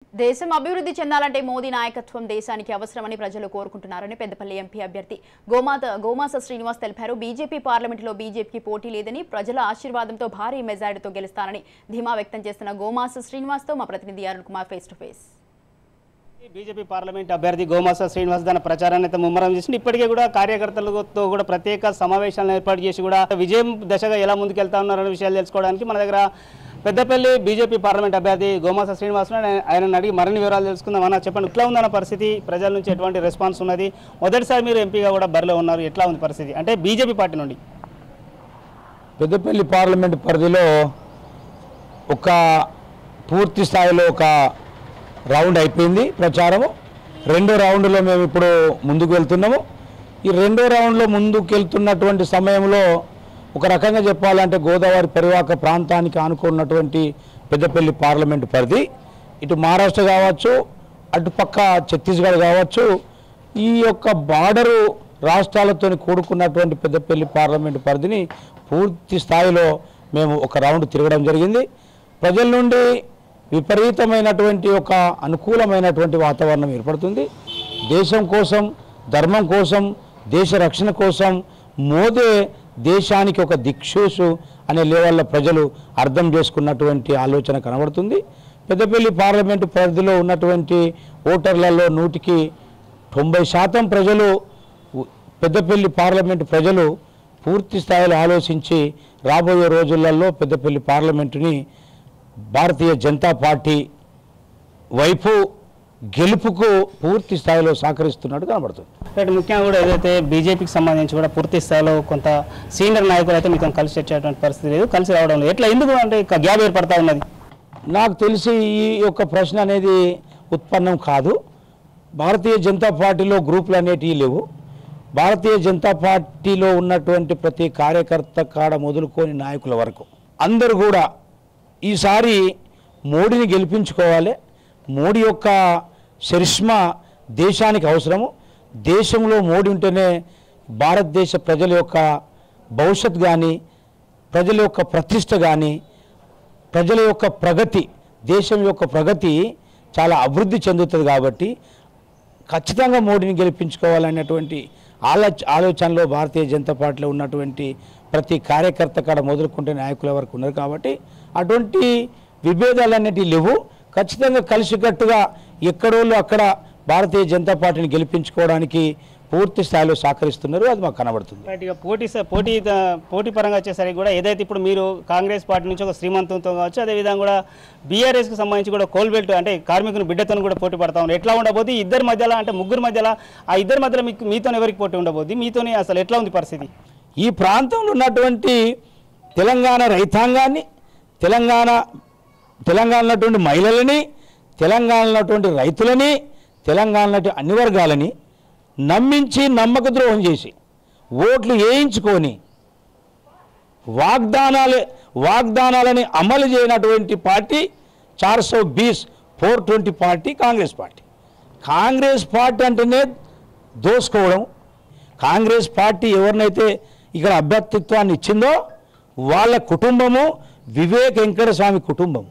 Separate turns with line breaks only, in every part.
దేశం అభివృద్ధి చెందాలంటే మోదీ నాయకత్వం దేశానికి అవసరమని ప్రజలు కోరుకుంటున్నారని పెద్దపల్లి ఎంపీ అభ్యర్థి గోమాస శ్రీనివాస్ తెలిపారు. బీజేపీ పార్లమెంటులో బీజేపీకి పోటీ లేదని, ప్రజల ఆశీర్వాదంతో భారీ మెజారిటీతో గెలుస్తానని ధీమా వ్యక్తం చేస్తున్న గోమాస శ్రీనివాస్తో మా ప్రతినిధి Arun Kumar face to face.
BJP parliament అభ్యర్థి గోమాస శ్రీనివాస్ తన ప్రచారాన్ని అయితే ముమ్మరం చేసి ఇప్పటికే కూడా కార్యకర్తలతో కూడా ప్రత్యేక సమావేశాలను ఏర్పాటు చేసి కూడా విజయం దశగా ఎలా ముందుకెళ్తా ఉన్నారనే విషయాలు తెలుసుకోవడానికి మన దగ్గర పెద్దపల్లి బీజేపీ పార్లమెంట్ అభ్యర్థి గోమాస శ్రీనివాస్ ఆయన అడిగి మరిన్ని వివరాలు తెలుసుకుందాం. అన్న చెప్పండి, ఎట్లా ఉందన్న పరిస్థితి, ప్రజల నుంచి ఎటువంటి రెస్పాన్స్ ఉన్నది? మొదటిసారి మీరు ఎంపీగా కూడా బరిలో ఉన్నారు, ఎట్లా ఉంది పరిస్థితి అంటే బీజేపీ పార్టీ నుండి?
పెద్దపల్లి పార్లమెంట్ పరిధిలో ఒక పూర్తి స్థాయిలో ఒక రౌండ్ అయిపోయింది ప్రచారము. రెండో రౌండ్లో మేము ఇప్పుడు ముందుకు వెళ్తున్నాము. ఈ రెండో రౌండ్లో ముందుకు వెళ్తున్నటువంటి సమయంలో ఒక రకంగా చెప్పాలంటే గోదావరి పరివాహక ప్రాంతానికి ఆనుకున్నటువంటి పెద్దపల్లి పార్లమెంటు పరిధి, ఇటు మహారాష్ట్ర కావచ్చు, అటుపక్క ఛత్తీస్గఢ్ కావచ్చు, ఈ యొక్క బార్డరు రాష్ట్రాలతో కూడుకున్నటువంటి పెద్దపల్లి పార్లమెంటు పరిధిని పూర్తి స్థాయిలో మేము ఒక రౌండ్ తిరగడం జరిగింది. ప్రజల నుండి విపరీతమైనటువంటి ఒక అనుకూలమైనటువంటి వాతావరణం ఏర్పడుతుంది. దేశం కోసం, ధర్మం కోసం, దేశ రక్షణ కోసం మోదీ దేశానికి ఒక దిక్సూసు అనే లెవెల్లో ప్రజలు అర్థం చేసుకున్నటువంటి ఆలోచన కనబడుతుంది. పెద్దపల్లి పార్లమెంటు పరిధిలో ఉన్నటువంటి ఓటర్లలో 90% ప్రజలు, పెద్దపల్లి పార్లమెంటు ప్రజలు పూర్తి స్థాయిలో ఆలోచించి రాబోయే రోజులలో పెద్దపల్లి పార్లమెంటుని భారతీయ జనతా పార్టీ వైపు గెలుపుకు పూర్తి స్థాయిలో సహకరిస్తున్నట్టు కనబడుతుంది.
రైట్, ముఖ్యంగా కూడా ఏదైతే బీజేపీకి సంబంధించి కూడా పూర్తి స్థాయిలో కొంత సీనియర్ నాయకులు అయితే మీతో కలిసి వచ్చేటువంటి పరిస్థితి లేదు, కలిసి రావడం లేదు, ఎట్లా ఎందుకు అంటే గ్యాప్ ఏర్పడతా ఉన్నది?
నాకు తెలిసి ఈ యొక్క ప్రశ్న అనేది ఉత్పన్నం కాదు. భారతీయ జనతా పార్టీలో గ్రూపులు అనేటివి లేవు. భారతీయ జనతా పార్టీలో ఉన్నటువంటి ప్రతి కార్యకర్త కాడ మొదలుకొని నాయకుల వరకు అందరూ కూడా ఈసారి మోడీని గెలిపించుకోవాలి. మోడీ యొక్క చరిష్మా దేశానికి అవసరము. దేశంలో మోడీ ఉంటేనే భారతదేశ ప్రజల యొక్క భవిష్యత్ కానీ, ప్రజల యొక్క ప్రతిష్ట కానీ, ప్రజల యొక్క ప్రగతి, దేశం యొక్క ప్రగతి చాలా అభివృద్ధి చెందుతుంది. కాబట్టి ఖచ్చితంగా మోడీని గెలిపించుకోవాలనేటువంటి ఆలోచనలో భారతీయ జనతా పార్టీలో ఉన్నటువంటి ప్రతి కార్యకర్త కాడ మొదలుకుంటే నాయకుల వరకు ఉన్నారు. కాబట్టి అటువంటి విభేదాలు అనేటివి లేవు. ఖచ్చితంగా కలిసికట్టుగా ఎక్కడోళ్ళు అక్కడ భారతీయ జనతా పార్టీని గెలిపించుకోవడానికి పూర్తి స్థాయిలో సహకరిస్తున్నారు, అది మాకు కనబడుతుంది.
రైట్గా పోటీ పరంగా వచ్చేసరికి కూడా ఏదైతే ఇప్పుడు మీరు కాంగ్రెస్ పార్టీ నుంచి ఒక శ్రీమంతంతో కావచ్చు, అదేవిధంగా కూడా బీఆర్ఎస్కి సంబంధించి కూడా కోల్బెల్ట్ అంటే కార్మికుని బిడ్డతో కూడా పోటీ పడతా ఉన్నారు. ఎట్లా ఉండబోద్ది ఇద్దరి మధ్యలో, అంటే ముగ్గురు మధ్యలో, ఆ ఇద్దరి మధ్యలో మీతో ఎవరికి పోటీ ఉండబోద్ది? మీతోనే అసలు ఎట్లా ఉంది పరిస్థితి?
ఈ ప్రాంతంలో ఉన్నటువంటి తెలంగాణ రైతాంగాన్ని, తెలంగాణ ఉన్నటువంటి మహిళలని, తెలంగాణలో ఉన్నటువంటి రైతులని, తెలంగాణలో అన్ని వర్గాలని నమ్మించి నమ్మక ద్రోహం చేసి ఓట్లు వేయించుకొని వాగ్దానాలని అమలు చేయనటువంటి party 420 party Congress party. Congress party అంటేనే దోసుకోవడం. కాంగ్రెస్ పార్టీ ఎవరినైతే ఇక్కడ అభ్యర్థిత్వాన్ని ఇచ్చిందో వాళ్ళ కుటుంబము వివేక్ వెంకటస్వామి కుటుంబం.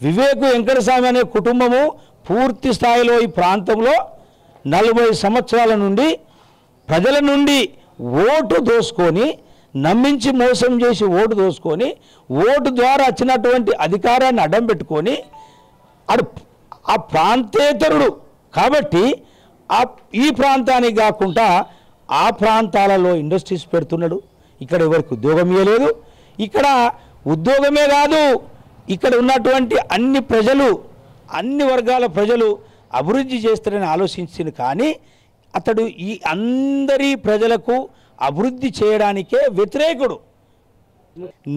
వివేక్ వెంకటస్వామి అనే కుటుంబము పూర్తి స్థాయిలో ఈ ప్రాంతంలో 40 సంవత్సరాల నుండి ప్రజల నుండి ఓటు దోసుకొని, నమ్మించి మోసం చేసి ఓటు దోసుకొని, ఓటు ద్వారా వచ్చినటువంటి అధికారాన్ని అడ్డం పెట్టుకొని ఆ ప్రాంతేతరుడు కాబట్టి ఈ ప్రాంతానికి కాకుండా ఆ ప్రాంతాలలో ఇండస్ట్రీస్ పెడుతున్నాడు. ఇక్కడ ఎవరికి ఉద్యోగం ఇవ్వలేదు. ఇక్కడ ఉద్యోగమే కాదు, ఇక్కడ ఉన్నటువంటి అన్ని ప్రజలు, అన్ని వర్గాల ప్రజలు అభివృద్ధి చేస్తారని ఆలోచించింది. కానీ అతడు ఈ అందరి ప్రజలకు అభివృద్ధి చేయడానికే వ్యతిరేకుడు.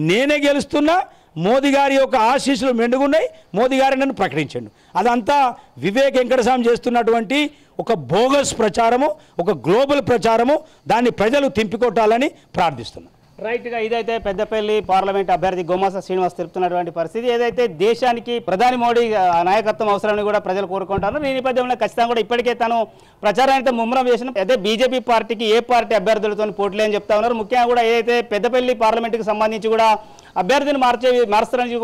నేనే గెలుస్తున్నా, మోదీ గారి యొక్క ఆశీస్సులు మెండుగున్నాయి, మోదీ గారి నన్ను ప్రకటించండు. అదంతా వివేక్ వెంకటస్వామి చేస్తున్నటువంటి ఒక బోగస్ ప్రచారము, ఒక గ్లోబల్ ప్రచారము. దాన్ని ప్రజలు తింపికొట్టాలని ప్రార్థిస్తున్నారు.
రైట్గా ఇదైతే పెద్దపల్లి పార్లమెంట్ అభ్యర్థి గోమాస శ్రీనివాస్ తెలుపుతున్నటువంటి పరిస్థితి. ఏదైతే దేశానికి ప్రధాని మోడీ నాయకత్వం అవసరాన్ని కూడా ప్రజలు కోరుకుంటారు. ఈ నేపథ్యంలో ఖచ్చితంగా కూడా ఇప్పటికే తను ప్రచారాన్ని ముమ్మరం చేసిన అదే బీజేపీ పార్టీకి ఏ పార్టీ అభ్యర్థులతో పోటీ అని చెప్తా ఉన్నారు. ముఖ్యంగా కూడా ఏదైతే పెద్దపల్లి పార్లమెంట్కి సంబంధించి కూడా అభ్యర్థిని మారుస్తారని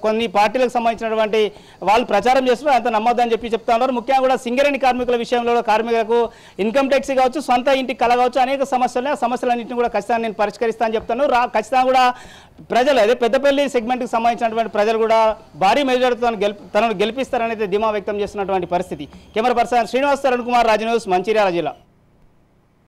కొన్ని పార్టీలకు సంబంధించినటువంటి వాళ్ళు ప్రచారం చేస్తున్నారు. అంత నమ్మొద్దని చెప్తా ఉన్నారు. ముఖ్యంగా కూడా సింగరేణి కార్మికుల విషయంలో కార్మికులకు ఇన్కమ్ ట్యాక్స్ కావచ్చు, సొంత ఇంటికి కల కావచ్చు, అనేక సమస్యలు ఆ సమస్యలన్నింటినీ కూడా ఖచ్చితంగా నేను పరిష్కరిస్తానని చెప్తాను. ఖచ్చితంగా కూడా ప్రజలు అదే పెద్దపల్లి సెగ్మెంట్కి సంబంధించినటువంటి ప్రజలు కూడా భారీ మెజారిటీతో తనను గెలిపిస్తారని అయితే ధీమా వ్యక్తం చేస్తున్నటువంటి పరిస్థితి. Camera person Srinivas, Tarun Kumar, Raj news, Mancherial జిల్లా.